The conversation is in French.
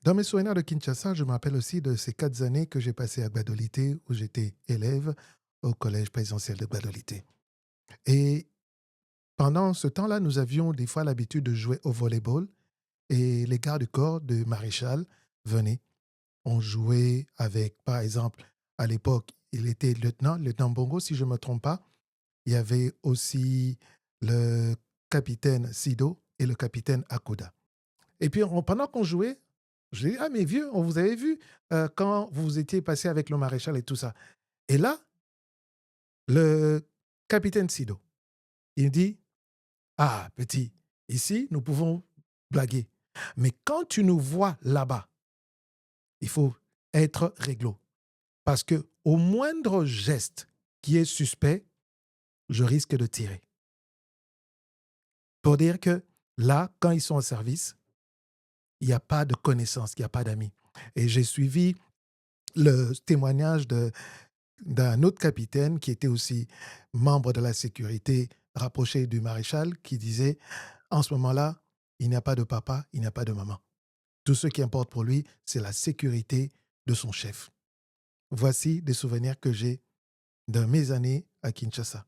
Dans mes souvenirs de Kinshasa, je me rappelle aussi de ces 4 années que j'ai passées à Gbadolité, où j'étais élève au collège présidentiel de Gbadolité. Et pendant ce temps-là, nous avions des fois l'habitude de jouer au volleyball et les gardes du corps de maréchal venaient. On jouait avec, par exemple, à l'époque, il était lieutenant Bongo, si je ne me trompe pas. Il y avait aussi le capitaine Sido et le capitaine Akuda. Et puis, pendant qu'on jouait, je dis, ah, mais vieux, on vous avait vu quand vous étiez passé avec le maréchal et tout ça. Et là, le capitaine Sido, il dit, ah, petit, ici, nous pouvons blaguer. Mais quand tu nous vois là-bas, il faut être réglo. Parce que au moindre geste qui est suspect, je risque de tirer. Pour dire que là, quand ils sont au service, il n'y a pas de connaissance, il n'y a pas d'amis. Et j'ai suivi le témoignage d'un autre capitaine qui était aussi membre de la sécurité rapproché du maréchal qui disait, en ce moment-là, il n'y a pas de papa, il n'y a pas de maman. Tout ce qui importe pour lui, c'est la sécurité de son chef. Voici des souvenirs que j'ai de mes années à Kinshasa.